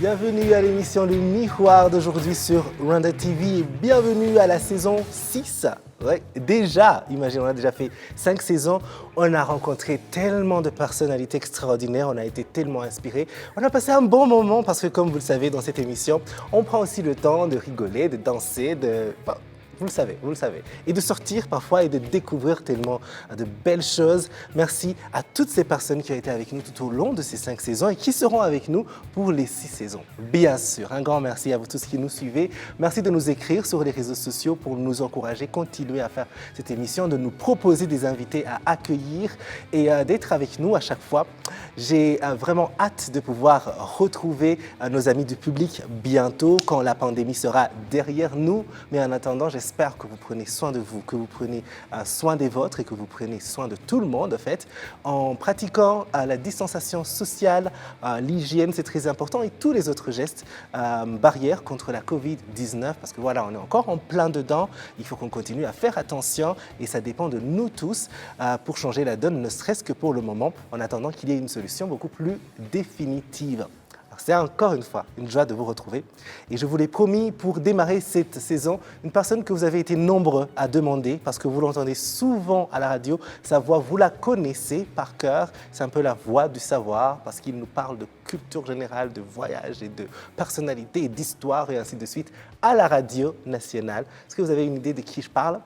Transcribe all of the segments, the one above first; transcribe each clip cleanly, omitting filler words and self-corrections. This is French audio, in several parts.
Bienvenue à l'émission Le Miroir d'aujourd'hui sur Rwanda TV et bienvenue à la saison 6. Ouais, déjà, imaginez, on a déjà fait 5 saisons, on a rencontré tellement de personnalités extraordinaires, on a été tellement inspirés, on a passé un bon moment parce que comme vous le savez dans cette émission, on prend aussi le temps de rigoler, de danser, vous le savez. Et de sortir parfois et de découvrir tellement de belles choses. Merci à toutes ces personnes qui ont été avec nous tout au long de ces 5 saisons et qui seront avec nous pour les 6 saisons. Bien sûr, un grand merci à vous tous qui nous suivez. Merci de nous écrire sur les réseaux sociaux pour nous encourager, continuer à faire cette émission, de nous proposer des invités à accueillir et d'être avec nous à chaque fois. J'ai vraiment hâte de pouvoir retrouver nos amis du public bientôt quand la pandémie sera derrière nous. Mais en attendant, j'espère que vous prenez soin de vous, que vous prenez soin des vôtres et que vous prenez soin de tout le monde en fait, en pratiquant la distanciation sociale, l'hygiène, c'est très important et tous les autres gestes barrières contre la Covid-19 parce que voilà, on est encore en plein dedans, il faut qu'on continue à faire attention et ça dépend de nous tous pour changer la donne, ne serait-ce que pour le moment, en attendant qu'il y ait une solution beaucoup plus définitive. C'est encore une fois une joie de vous retrouver. Et je vous l'ai promis pour démarrer cette saison, une personne que vous avez été nombreux à demander parce que vous l'entendez souvent à la radio. Sa voix, vous la connaissez par cœur. C'est un peu la voix du savoir parce qu'il nous parle de culture générale, de voyage et de personnalité et d'histoire et ainsi de suite à la radio nationale. Est-ce que vous avez une idée de qui je parle?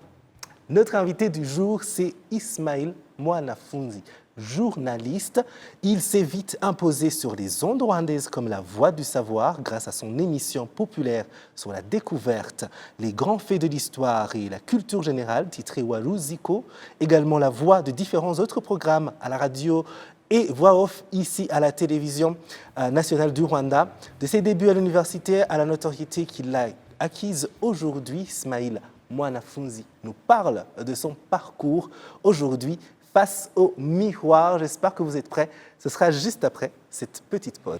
Notre invité du jour, c'est Ismaël Mwanafunzi. Journaliste, il s'est vite imposé sur les ondes rwandaises comme la voix du savoir grâce à son émission populaire sur la découverte, les grands faits de l'histoire et la culture générale titrée Waruziko, également la voix de différents autres programmes à la radio et voix off ici à la télévision nationale du Rwanda. De ses débuts à l'université à la notoriété qu'il a acquise aujourd'hui, Ismaël Mwanafunzi nous parle de son parcours aujourd'hui face au miroir. J'espère que vous êtes prêts. Ce sera juste après cette petite pause.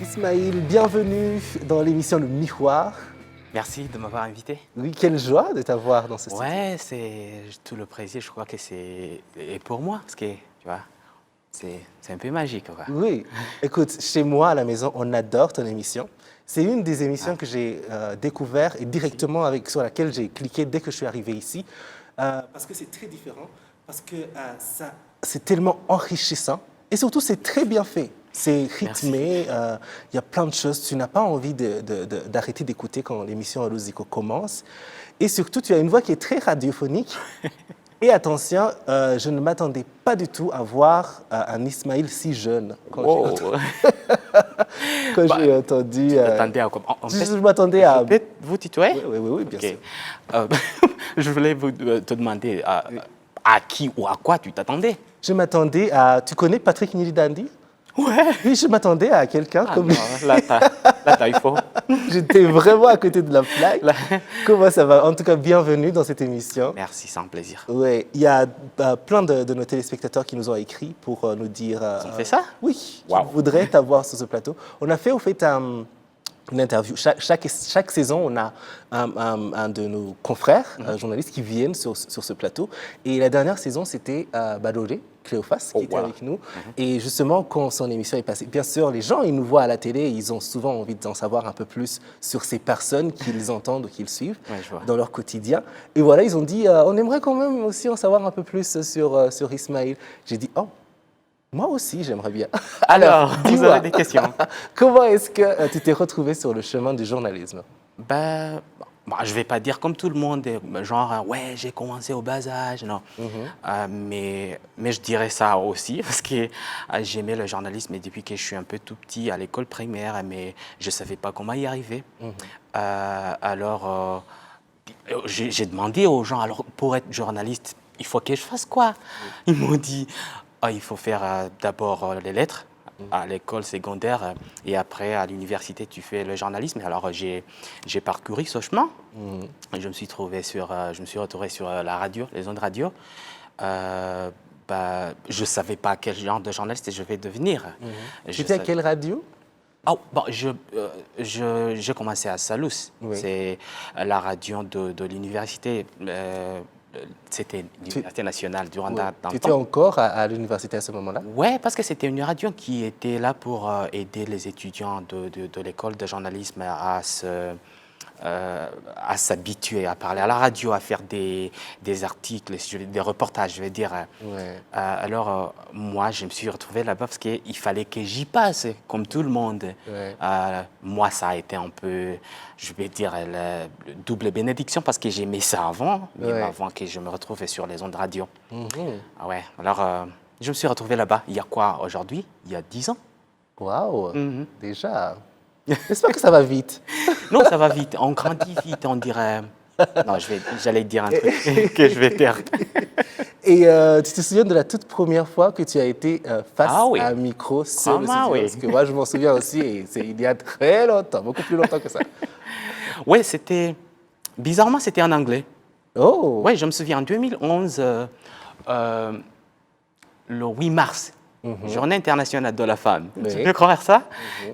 Ismaël, bienvenue dans l'émission Le Miroir. Merci de m'avoir invité. Oui, quelle joie de t'avoir dans ce studio. Ouais, c'est tout le plaisir, je crois que c'est et pour moi, parce que, tu vois, c'est un peu magique, quoi. Oui, écoute, chez moi à la maison, on adore ton émission. C'est une des émissions que j'ai découvert et directement sur laquelle j'ai cliqué dès que je suis arrivé ici. Parce que c'est très différent, parce que c'est tellement enrichissant et surtout c'est très bien fait. C'est rythmé, il y a plein de choses. Tu n'as pas envie d'arrêter d'écouter quand l'émission Waruziko commence. Et surtout, tu as une voix qui est très radiophonique. Et attention, je ne m'attendais pas du tout à voir un Ismaël si jeune. Quand j'ai entendu... Tu t'attendais à quoi? Je m'attendais à... Peut-être vous tutoyer? Oui, bien sûr. Je voulais te demander à qui ou à quoi tu t'attendais? Je m'attendais à... Tu connais Patrick Nilidandi? Ouais. Oui, je m'attendais à quelqu'un comme... Non, là, il faut. J'étais vraiment à côté de la plaque. Comment ça va? En tout cas, bienvenue dans cette émission. Merci, c'est un plaisir. Oui, il y a plein de nos téléspectateurs qui nous ont écrit pour nous dire... Ils ont fait ça? Oui, Wow. qui voudraient t'avoir sur ce plateau. On a fait au fait une interview. Chaque saison, on a un de nos confrères journalistes qui viennent sur ce plateau. Et la dernière saison, c'était Badoré, Cléophas, qui était avec nous. Et justement, quand son émission est passée, bien sûr, les gens, ils nous voient à la télé, ils ont souvent envie d'en savoir un peu plus sur ces personnes qu'ils entendent ou qu'ils suivent dans leur quotidien. Et voilà, ils ont dit, on aimerait quand même aussi en savoir un peu plus sur Ismaël. J'ai dit, oh, moi aussi, j'aimerais bien. Alors, vous avez des questions? Comment est-ce que tu t'es retrouvé sur le chemin du journalisme? Ben, je ne vais pas dire comme tout le monde, genre, ouais, j'ai commencé au bas âge, non. Mais je dirais ça aussi, parce que j'aimais le journalisme depuis que je suis un peu tout petit à l'école primaire, mais je ne savais pas comment y arriver. Alors, j'ai demandé aux gens, alors, pour être journaliste, il faut que je fasse quoi? Ils m'ont dit, il faut faire d'abord les lettres à l'école secondaire et après à l'université tu fais le journalisme. Alors j'ai parcouru ce chemin. Je me suis retrouvé sur la radio, les ondes radio. Je ne savais pas quel genre de journaliste je vais devenir. Tu étais à quelle radio? J'ai commencé à Salus. Oui. C'est la radio de l'université. c'était l'Université nationale du Rwanda. Ouais. Tu étais encore à l'université à ce moment-là? Oui, parce que c'était une radio qui était là pour aider les étudiants de l'école de journalisme à s'habituer à parler à la radio, à faire des articles, des reportages, je vais dire. Ouais. Alors, moi, je me suis retrouvé là-bas parce qu'il fallait que j'y passe, comme tout le monde. Ouais. Moi, ça a été un peu, je vais dire, la double bénédiction parce que j'aimais ça avant, même Ouais. avant que je me retrouve sur les ondes radio. Mhm. Ah ouais, alors, je me suis retrouvé là-bas. Il y a quoi aujourd'hui? Il y a 10 ans. Waouh, Mhm. déjà. J'espère que ça va vite. Non, ça va vite. On grandit vite, on dirait. Non, j'allais dire un truc que je vais taire. Et tu te souviens de la toute première fois que tu as été face Ah oui. à un micro sur le Ah studio? oui. Parce que moi, je m'en souviens aussi, et c'est il y a très longtemps, beaucoup plus longtemps que ça. Oui, c'était. Bizarrement, c'était en anglais. Oh, Oui, je me souviens, en 2011, le 8 mars, Journée internationale de la femme. Oui. Tu peux croire ça?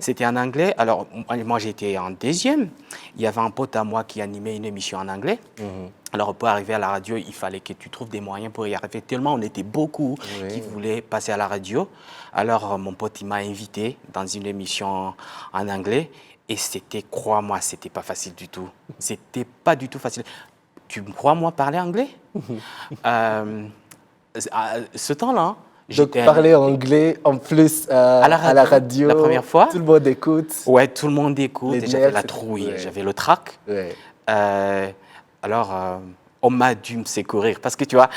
C'était en anglais. Alors, moi, j'étais en deuxième. Il y avait un pote à moi qui animait une émission en anglais. Alors, pour arriver à la radio, il fallait que tu trouves des moyens pour y arriver. Tellement on était beaucoup qui voulaient passer à la radio. Alors, mon pote, il m'a invité dans une émission en anglais. Et c'était, crois-moi, c'était pas facile du tout. C'était pas du tout facile. Tu me crois, moi, parler anglais? Ce temps-là, donc parler anglais en plus à la radio, la première fois. tout le monde écoute. Ouais, tout le monde écoute. Les J'avais nerfs, la c'est- trouille, ouais. j'avais le trac. Ouais. Alors, on m'a dû me secourir parce que tu vois,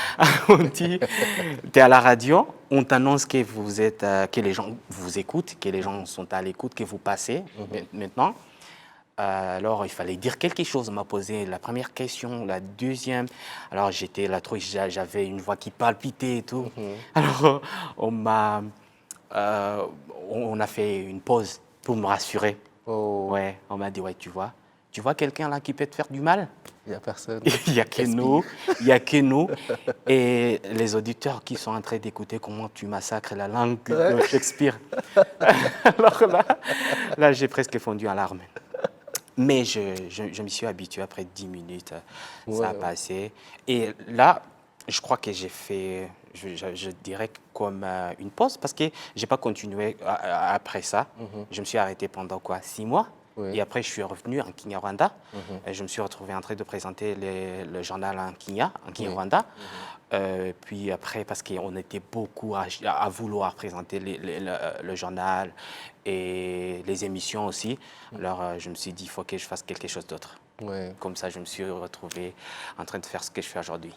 on dit, tu es à la radio, on t'annonce que vous êtes, que les gens vous écoutent, que les gens sont à l'écoute, que vous passez maintenant. Alors, il fallait dire quelque chose. On m'a posé la première question, la deuxième. Alors, j'étais la trouille, j'avais une voix qui palpitait et tout. Alors, on a fait une pause pour me rassurer. Oh, Ouais, on m'a dit, ouais, tu vois quelqu'un là qui peut te faire du mal? il n'y a personne. Il n'y a que nous, il n'y a que nous. Et les auditeurs qui sont en train d'écouter comment tu massacres la langue de Shakespeare. Alors là j'ai presque fondu en larmes. Mais je m'y suis habitué après 10 minutes, ça a Ouais. passé. Et là, je crois que j'ai fait, je dirais comme une pause parce que je n'ai pas continué après ça. Je me suis arrêté pendant quoi, 6 mois. Oui. Et après, je suis revenu en Kinyarwanda. Et je me suis retrouvé en train de présenter le journal en Kinyarwanda. Puis après, parce qu'on était beaucoup à vouloir présenter le journal et les émissions aussi. Alors, je me suis dit, il faut que je fasse quelque chose d'autre. Ouais. Comme ça, je me suis retrouvé en train de faire ce que je fais aujourd'hui.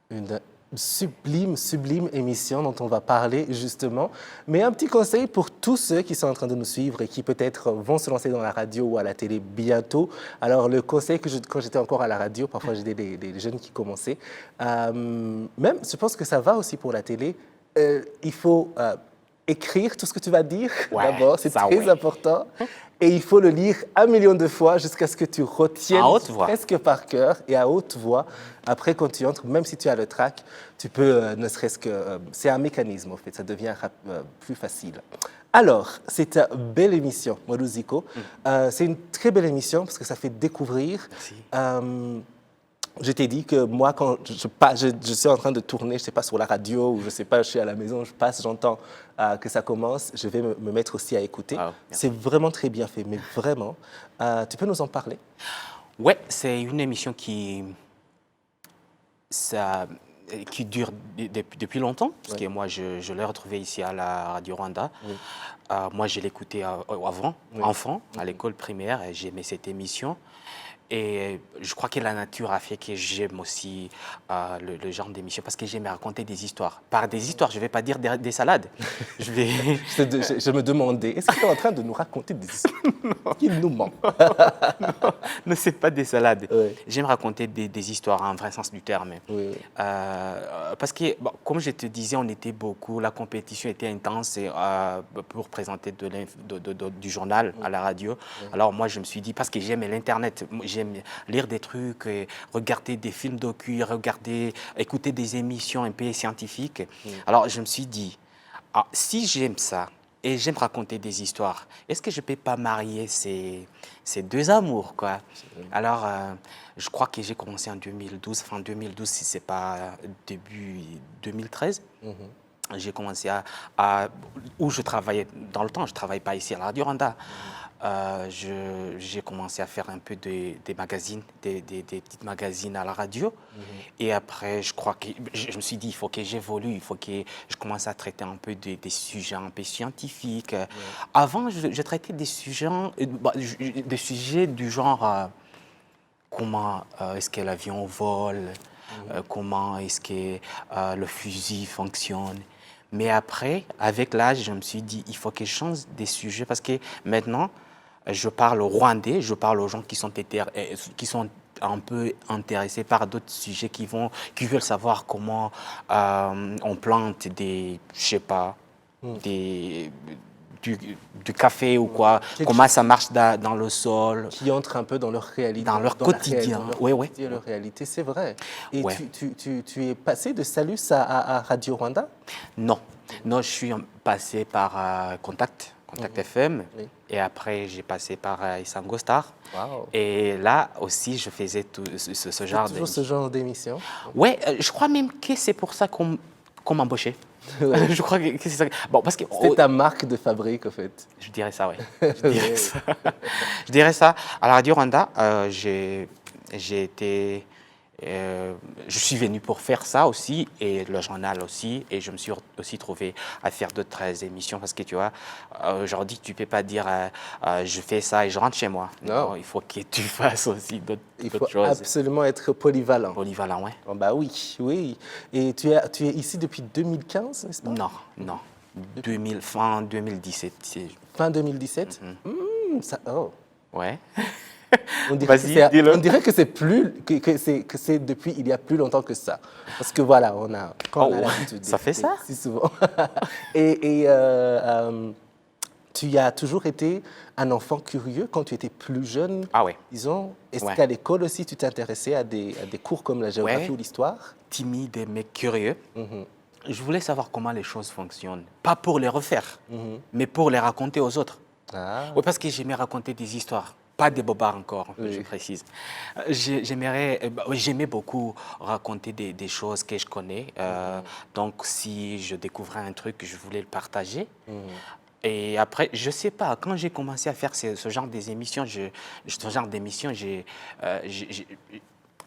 Une sublime émission dont on va parler justement. Mais un petit conseil pour tous ceux qui sont en train de nous suivre et qui peut-être vont se lancer dans la radio ou à la télé bientôt. Alors le conseil que quand j'étais encore à la radio, parfois j'étais des jeunes qui commençaient, même je pense que ça va aussi pour la télé, il faut écrire tout ce que tu vas dire Ouais, d'abord, c'est ça, très ouais. important. Et il faut le lire 1 million de fois jusqu'à ce que tu retiennes À haute voix. presque par cœur et à haute voix. Après, quand tu entres, même si tu as le trac, tu peux, ne serait-ce que... c'est un mécanisme, en fait, ça devient plus facile. Alors, c'est une belle émission, Moruziko. C'est une très belle émission parce que ça fait découvrir... Merci. Je t'ai dit que moi, quand je suis en train de tourner, je ne sais pas, sur la radio ou je ne sais pas, je suis à la maison, je passe, j'entends que ça commence, je vais me mettre aussi à écouter. Ah, c'est vraiment très bien fait, mais vraiment. Tu peux nous en parler? Ouais, c'est une émission qui dure depuis longtemps, parce que moi, je l'ai retrouvée ici à la Radio Rwanda. Moi, je l'écoutais avant, enfant, à l'école primaire, et j'aimais cette émission. Et je crois que la nature a fait que j'aime aussi le genre d'émission, parce que j'aime raconter des histoires. Par des histoires, je ne vais pas dire des salades. Je vais... je me demandais, est-ce que tu es en train de nous raconter des histoires? Il nous ment. Non, ce n'est pas des salades. Oui. J'aime raconter des histoires en vrai sens du terme. Oui. Parce que, bon, comme je te disais, on était beaucoup, la compétition était intense pour présenter du journal à la radio. Alors moi, je me suis dit, parce que j'aime l'Internet, j'aime lire des trucs, regarder des films docu, écouter des émissions un peu scientifiques. Alors je me suis dit, si j'aime ça, et j'aime raconter des histoires. Est-ce que je ne peux pas marier ces deux amours, quoi? Alors, je crois que j'ai commencé en 2012, fin 2012, si ce n'est pas début 2013. J'ai commencé où je travaillais dans le temps, je ne travaille pas ici à la Radio Rwanda. J'ai commencé à faire un peu des magazines, des petites magazines à la radio. Et après, je crois que je me suis dit, il faut que j'évolue, il faut que je commence à traiter un peu des sujets un peu scientifiques. Avant, je traitais des sujets du genre comment est-ce que l'avion vole, comment est-ce que le fusil fonctionne. Mais après, avec l'âge, je me suis dit, il faut que je change des sujets parce que maintenant, je parle aux Rwandais, je parle aux gens qui sont un peu intéressés par d'autres sujets, qui veulent savoir comment on plante je sais pas, du café ou quoi, comment ça marche dans le sol. Qui entrent un peu dans leur réalité. Dans leur quotidien. Oui. Leur réalité, c'est vrai. Et tu es passé de Salus à Radio Rwanda? Non, je suis passé par Contact FM. Oui. Et après, j'ai passé par Isango Star. Wow. Et là aussi, je faisais ce genre d'émission. Toujours ce genre d'émission? Oui, je crois même que c'est pour ça qu'on m'embauchait. Ouais. Je crois que c'est ça. Bon, parce que c'est ta marque de fabrique, en fait. Je dirais ça, oui. Je dirais ça. À la Radio Rwanda, j'ai été... je suis venu pour faire ça aussi, et le journal aussi, et je me suis aussi trouvé à faire d'autres émissions, parce que tu vois, aujourd'hui, tu ne peux pas dire je fais ça et je rentre chez moi. Non, il faut que tu fasses aussi d'autres choses. Il faut absolument être polyvalent. Polyvalent, oui. Oh, bah oui. Et tu es ici depuis 2015, n'est-ce pas? Non. Fin 2017. Fin 2017? Ouais. On dirait que c'est plus que c'est depuis il y a plus longtemps que ça, parce que voilà, on a l'habitude. Ça fait ça si souvent. et tu as toujours été un enfant curieux quand tu étais plus jeune. Ah ouais. Disons. Est-ce qu'à l'école aussi tu t'intéressais à des cours comme la géographie ou l'histoire? Timide mais curieux. Je voulais savoir comment les choses fonctionnent, pas pour les refaire, mais pour les raconter aux autres. Oui, parce que j'aimais raconter des histoires. Pas des bobards encore, je précise. J'aimais beaucoup raconter des choses que je connais. Donc, si je découvrais un truc, je voulais le partager. Et après, je ne sais pas, quand j'ai commencé à faire ce genre d'émissions,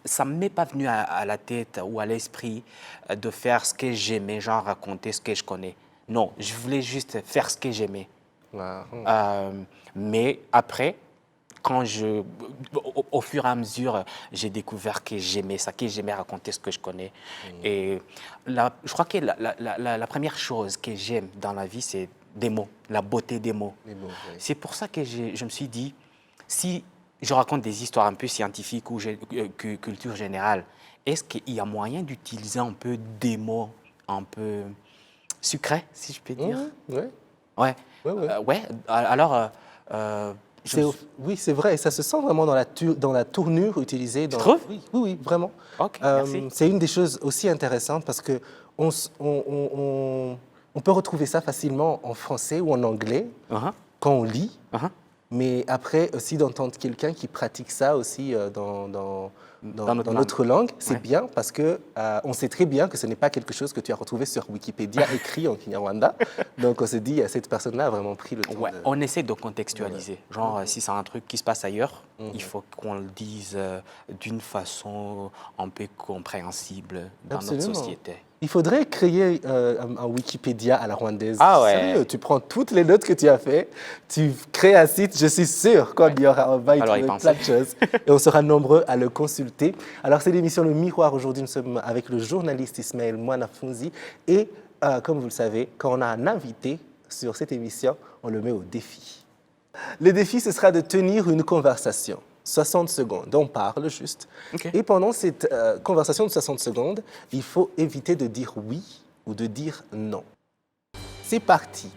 ça ne m'est pas venu à la tête ou à l'esprit de faire ce que j'aimais, genre raconter ce que je connais. Non, je voulais juste faire ce que j'aimais. Mais après, au fur et à mesure, j'ai découvert que j'aimais ça, que j'aimais raconter ce que je connais. Et je crois que la première chose que j'aime dans la vie, c'est des mots, la beauté des mots. C'est pour ça que je me suis dit, si je raconte des histoires un peu scientifiques ou culture générale, est-ce qu'il y a moyen d'utiliser un peu des mots un peu sucrés, si je peux dire? Ouais. Alors... oui, c'est vrai. Ça se sent vraiment dans la tournure utilisée. Tu trouves? Oui, vraiment. Okay, merci. C'est une des choses aussi intéressantes parce que on peut retrouver ça facilement en français ou en anglais quand on lit. Mais après, aussi d'entendre quelqu'un qui pratique ça aussi dans notre langue, c'est bien parce qu'on sait très bien que ce n'est pas quelque chose que tu as retrouvé sur Wikipédia écrit en Kinyarwanda. Donc on se dit, cette personne-là a vraiment pris le temps. On essaie de contextualiser. Genre, si c'est un truc qui se passe ailleurs, il faut qu'on le dise d'une façon un peu compréhensible dans notre société. Il faudrait créer un Wikipédia à la rwandaise. Ah ouais. Sérieux, tu prends toutes les notes que tu as faites, tu crées un site, je suis sûr qu'on va y trouver plein de choses. Et on sera nombreux à le consulter. Alors, c'est l'émission Le Miroir. Aujourd'hui, nous sommes avec le journaliste Ismaël Mwanafunzi. Et comme vous le savez, quand on a un invité sur cette émission, on le met au défi. Le défi, ce sera de tenir une conversation. 60 secondes, on parle juste. Et pendant cette conversation de 60 secondes, il faut éviter de dire oui ou de dire non. C'est parti.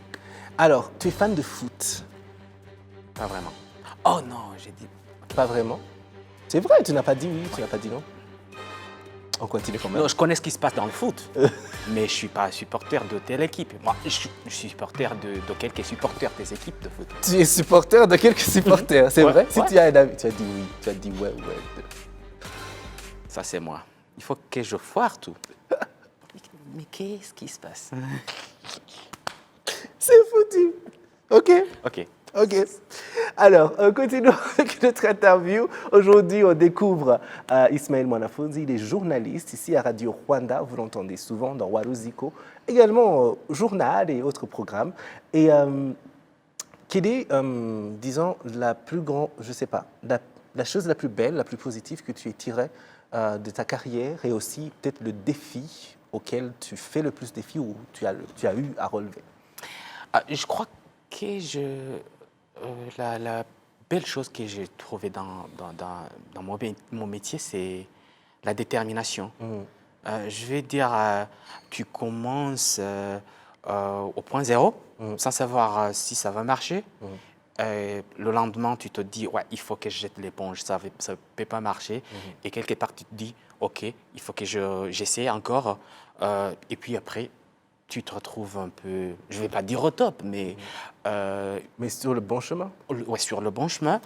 Alors, tu es fan de foot? Pas vraiment. Oh non, j'ai dit... Pas vraiment? C'est vrai, tu n'as pas dit oui, tu n'as pas dit non. On continue quand même. Non, je connais ce qui se passe dans le foot, mais je ne suis pas supporter de telle équipe. Moi, je suis supporter de quelques supporters des équipes de foot. Tu es supporter de quelques supporters, c'est Ouais, vrai? Si ouais. tu as un avis, tu as dit oui, tu as dit ouais. Ça, c'est moi. Il faut que je foire tout. Mais qu'est-ce qui se passe? C'est foutu. OK. Ok. OK. Alors, continuons avec notre interview. Aujourd'hui, on découvre Ismaël Mwanafunzi, il est journaliste ici à Radio Rwanda. Vous l'entendez souvent dans Waruziko, également journal et autres programmes. Et quelle est, disons, la plus grande, je ne sais pas, la chose la plus belle, la plus positive que tu aies tirée de ta carrière et aussi peut-être le défi auquel tu fais le plus défi ou tu as eu à relever? Je crois que la belle chose que j'ai trouvée dans mon métier, c'est la détermination. Je vais dire, tu commences au point zéro, sans savoir si ça va marcher. Le lendemain, tu te dis, ouais, il faut que je jette l'éponge, ça ne peut pas marcher. Et quelque part, tu te dis, OK, il faut que j'essaie encore. Et puis après, tu te retrouves un peu, je ne vais pas dire au top, mais... Mais sur le bon chemin. Ouais, sur le bon chemin.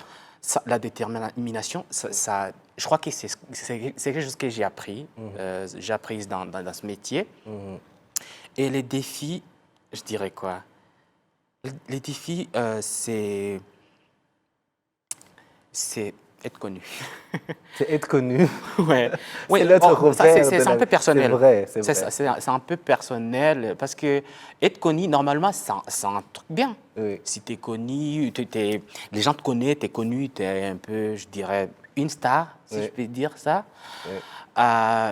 La détermination, je crois que c'est quelque chose que j'ai appris. J'ai appris dans ce métier. Et les défis, je dirais quoi? Les défis, c'est être connu. C'est être connu. Ouais. C'est notre revers. C'est un peu personnel. C'est vrai. C'est un peu personnel parce que être connu, normalement, c'est un truc bien. Oui. Si tu es connu, les gens te connaissent, tu es connu, tu es un peu, je dirais, une star, si je peux dire ça.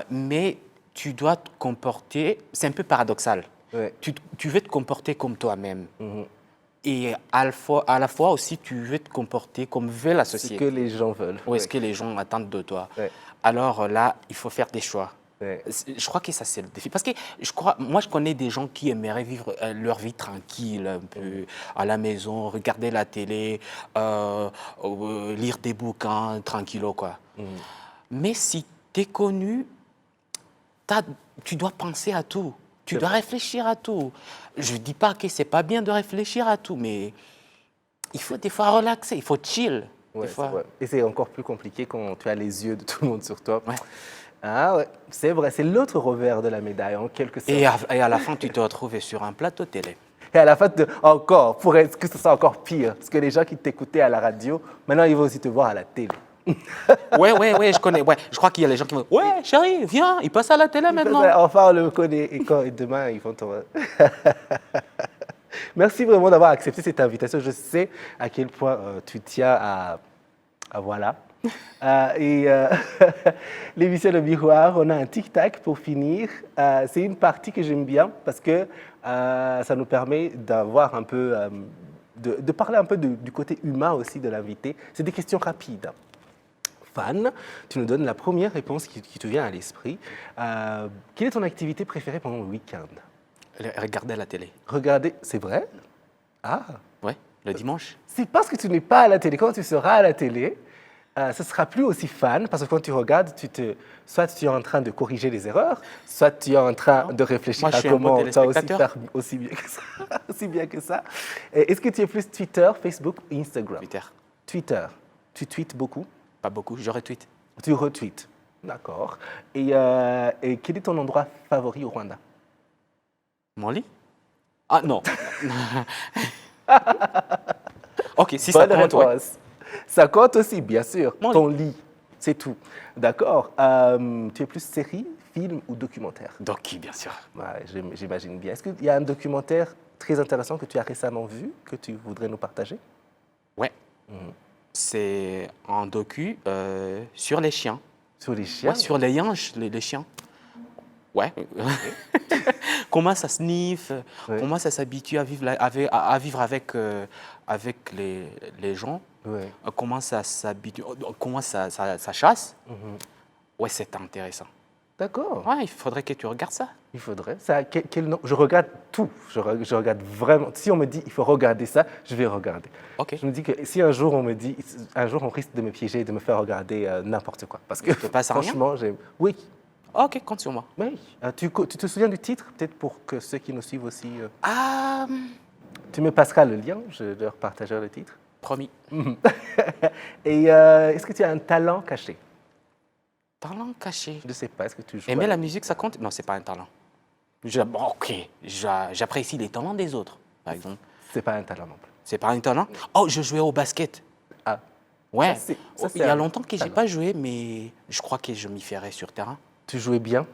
Mais tu dois te comporter, c'est un peu paradoxal. Tu veux te comporter comme toi-même. Et à la fois aussi, tu veux te comporter comme veut la société. Ce que les gens veulent. Ou est-ce que les gens attendent de toi? Alors là, il faut faire des choix. Je crois que ça, c'est le défi. Parce que moi, je connais des gens qui aimeraient vivre leur vie tranquille, un peu à la maison, regarder la télé, lire des bouquins tranquillo, quoi. Mais si tu es connu, tu dois penser à tout. Tu dois réfléchir à tout. Je ne dis pas que ce n'est pas bien de réfléchir à tout, mais il faut des fois relaxer, il faut chill. Ouais, et c'est encore plus compliqué quand tu as les yeux de tout le monde sur toi. Ah ouais, c'est vrai, c'est l'autre revers de la médaille en quelque sorte. Et à la fin, tu te retrouves sur un plateau télé. Et à la fin, encore, pour que ce soit encore pire, parce que les gens qui t'écoutaient à la radio, maintenant ils vont aussi te voir à la télé. Ouais, je connais. Ouais, je crois qu'il y a les gens qui vont. Ouais, chérie, viens, il passe à la télé maintenant. Enfin, on le connaît. Et demain, ils vont te. Merci vraiment d'avoir accepté cette invitation. Je sais à quel point tu tiens à voilà. L'émission Le Miroir, on a un tic-tac pour finir. C'est une partie que j'aime bien parce que ça nous permet d'avoir un peu, de parler un peu du côté humain aussi de l'invité. C'est des questions rapides. Fan, tu nous donnes la première réponse qui te vient à l'esprit. Quelle est ton activité préférée pendant le week-end? Regarder la télé. Regarder, c'est vrai? Ah. Ouais, le dimanche. C'est parce que tu n'es pas à la télé. Quand tu seras à la télé, ce ne sera plus aussi fan parce que quand tu regardes, soit tu es en train de corriger les erreurs, soit tu es en train de réfléchir à comment tu vas aussi faire aussi bien que ça. Aussi bien que ça. Est-ce que tu es plus Twitter, Facebook ou Instagram? Twitter. Tu tweets beaucoup? Pas beaucoup, je retweete. Tu retweets, d'accord. Et quel est ton endroit favori au Rwanda? Mon lit? Ah non. Ok, si Bonne ça compte, ouais. Ça compte aussi, bien sûr. Ton lit, c'est tout. D'accord. Tu es plus série, film ou documentaire? Docu, bien sûr. Ouais, j'imagine bien. Est-ce qu'il y a un documentaire très intéressant que tu as récemment vu, que tu voudrais nous partager? Ouais. C'est un docu sur les chiens. Sur les chiens? Ouais, sur les yinches, les chiens. Ouais. Comment ça sniffe, comment ça s'habitue à vivre avec les gens, comment ça s'habitue, comment ça chasse. Ouais, c'est intéressant. D'accord. Ouais, il faudrait que tu regardes ça. Il faudrait. Ça, quel nom? Je regarde tout. Je regarde vraiment. Si on me dit il faut regarder ça, je vais regarder. Okay. Je me dis que si un jour on me dit, un jour on risque de me piéger et de me faire regarder n'importe quoi. Parce que franchement, j'aime. Oui. Ok, compte sur moi. Oui. Tu te souviens du titre, peut-être pour que ceux qui nous suivent aussi. Ah, Tu me passeras le lien, je leur partagerai le titre. promis. Et est-ce que tu as un talent caché? Talent caché. Je ne sais pas, est-ce que tu joues Aimer la musique, ça compte? Non, c'est pas un talent. Bon, ok, j'apprécie les talents des autres, par exemple. C'est pas un talent non plus. C'est pas un talent? Oh, je jouais au basket. Ah, Ouais, ça, c'est il y a un longtemps que j'ai talent. pas joué, mais je crois que je m'y ferais sur terrain. Tu jouais bien?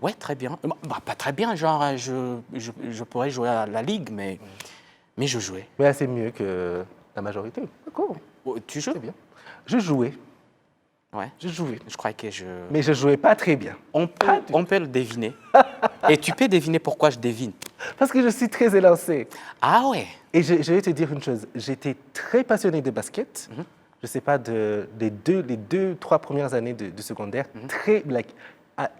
Ouais, très bien. Bah, pas très bien, genre, je pourrais jouer à la ligue, mais je jouais. Mais c'est mieux que la majorité. D'accord, Oh, tu joues? c'est bien. Je jouais, Ouais. je jouais. Je crois que je... Mais je jouais pas très bien. On peut le deviner. Et tu peux deviner pourquoi je devine. Parce que je suis très élancé. Ah ouais. Et je vais te dire une chose, j'étais très passionné de basket. Je ne sais pas, les deux, 3 premières années de secondaire,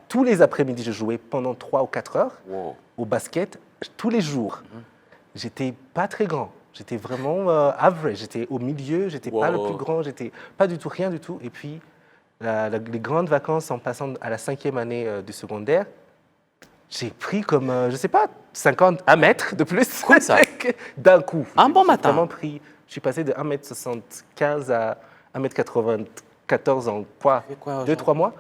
tous les après-midi, je jouais pendant 3 ou 4 heures Wow. au basket, tous les jours. J'étais pas très grand, j'étais vraiment average, j'étais au milieu, j'étais pas le Wow. plus grand, j'étais pas du tout, rien du tout. Et puis, les grandes vacances en passant à la 5e année du secondaire, j'ai pris comme, je sais pas, 1 mètre de plus. Comme ça. D'un coup. Un bon J'ai matin. vraiment pris, je suis passé de 1m75 à 1m94 en quoi, Tu fais quoi 2-3 mois.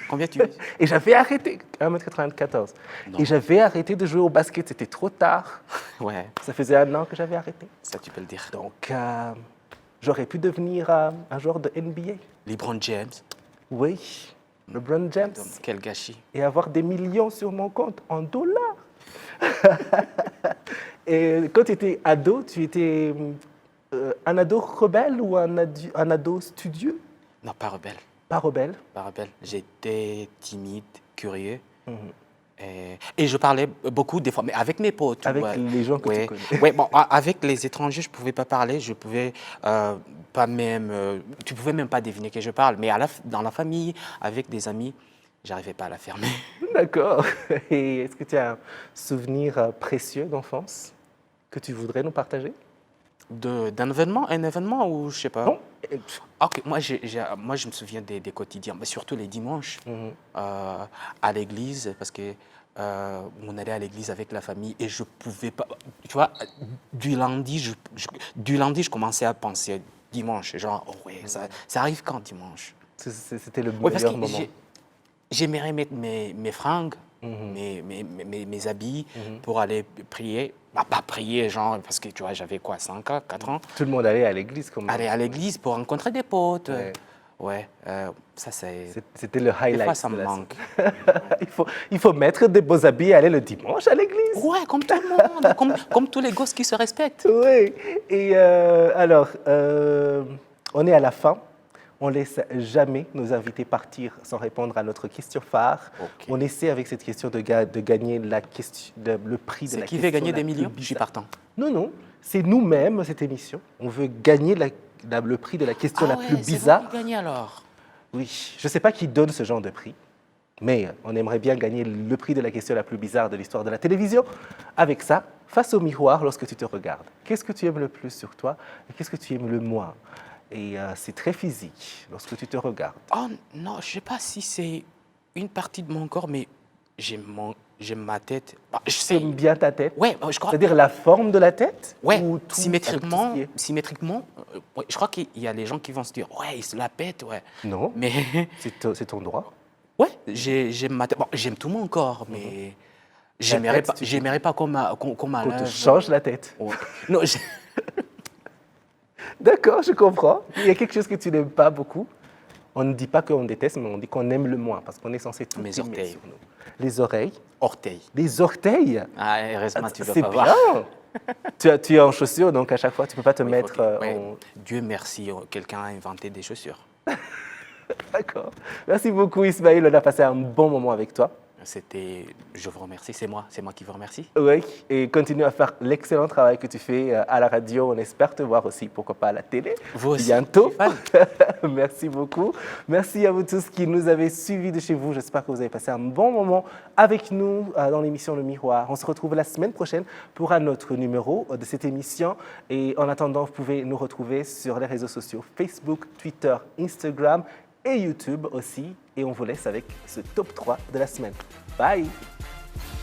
Combien tu... Et j'avais arrêté, 1m94. Non. Et j'avais arrêté de jouer au basket, c'était trop tard. Ouais, Ça faisait 1 an que j'avais arrêté. ça tu peux le dire. Donc, j'aurais pu devenir un joueur de NBA. LeBron James. Oui, LeBron James. Donc, quel gâchis. Et avoir des millions sur mon compte en dollars. Et quand tu étais ado, tu étais un ado rebelle ou un ado studieux? Non, pas rebelle. Pas rebelle. Pas rebelle. J'étais timide, curieux. Et je parlais beaucoup des fois, mais avec mes potes. Avec ouais. les gens que tu Ouais. connais. Ouais, bon, avec les étrangers, je ne pouvais pas parler. Je pouvais pas même... tu pouvais même pas deviner que je parle. Mais dans la famille, avec des amis, j'arrivais pas à la fermer. D'accord. Et est-ce que tu as un souvenir précieux d'enfance que tu voudrais nous partager? Un événement où je sais pas. Non. Ok, moi, moi je me souviens des quotidiens, mais surtout les dimanches à l'église, parce que on allait à l'église avec la famille et je pouvais pas. Tu vois, du lundi, je commençais à penser dimanche, genre, oh ouais, ça arrive quand dimanche? C'était le Oui, parce meilleur que moment. j'aimerais mettre mes fringues, mes habits pour aller prier. Bah, pas prier, genre, parce que tu vois, j'avais quoi, 5 ans, 4 ans. Tout le monde allait à l'église comme Aller à l'église pour rencontrer des potes. Ouais. Ouais, ça c'est... C'était le highlight. Des fois, ça de me la manque. il faut mettre des beaux habits et aller le dimanche à l'église. Ouais, comme tout le monde, comme tous les gosses qui se respectent. Oui. Et alors, on est à la fin. On laisse jamais nos invités partir sans répondre à notre question phare. Ok. On essaie avec cette question de gagner le prix de C'est la qui question. veut gagner la des plus millions? Je suis bizarre. partant. Non, non, c'est nous-mêmes, cette émission. On veut gagner le prix de la question la plus c'est bizarre. moi qui gagne alors. Oui, je ne sais pas qui donne ce genre de prix, mais on aimerait bien gagner le prix de la question la plus bizarre de l'histoire de la télévision. Avec ça, face au miroir, lorsque tu te regardes, qu'est-ce que tu aimes le plus sur toi et qu'est-ce que tu aimes le moins? Et c'est très physique lorsque tu te regardes. Oh non, je ne sais pas si c'est une partie de mon corps, mais j'aime ma tête. Bah, je Tu sais. aimes bien ta tête? Ouais, je crois. C'est-à-dire la forme de la tête? Ouais, ou tout, symétriquement, avec tout ce qui symétriquement ouais, je crois qu'il y a les gens qui vont se dire, ouais, il se la pète, ouais. est- Non, Mais c'est ton droit. ouais, j'aime ma tête. Bon, j'aime tout mon corps, mais j'aimerais tête, pas, j'aimerais pas qu'on Qu'on te m'enlève. change la tête. Ouais. Non, D'accord, je comprends. Il y a quelque chose que tu n'aimes pas beaucoup. On ne dit pas qu'on déteste, mais on dit qu'on aime le moins, parce qu'on est censé tout Mes aimer orteils. sur nous. Les oreilles, orteil. les orteils. Ah, heureusement, tu ne C'est vas pas bien. voir. Tu es en chaussures, donc à chaque fois, tu ne peux pas te Oui, mettre ok. Ouais. en... Dieu merci, quelqu'un a inventé des chaussures. D'accord. Merci beaucoup, Ismaël. On a passé un bon moment avec toi. Je vous remercie, c'est moi qui vous remercie. Oui, et continue à faire l'excellent travail que tu fais à la radio. On espère te voir aussi, pourquoi pas à la télé. Vous aussi. Bientôt. je suis fan. Merci beaucoup. Merci à vous tous qui nous avez suivis de chez vous. J'espère que vous avez passé un bon moment avec nous dans l'émission Le Miroir. On se retrouve la semaine prochaine pour un autre numéro de cette émission. Et en attendant, vous pouvez nous retrouver sur les réseaux sociaux Facebook, Twitter, Instagram et YouTube aussi. Et on vous laisse avec ce top 3 de la semaine. Bye!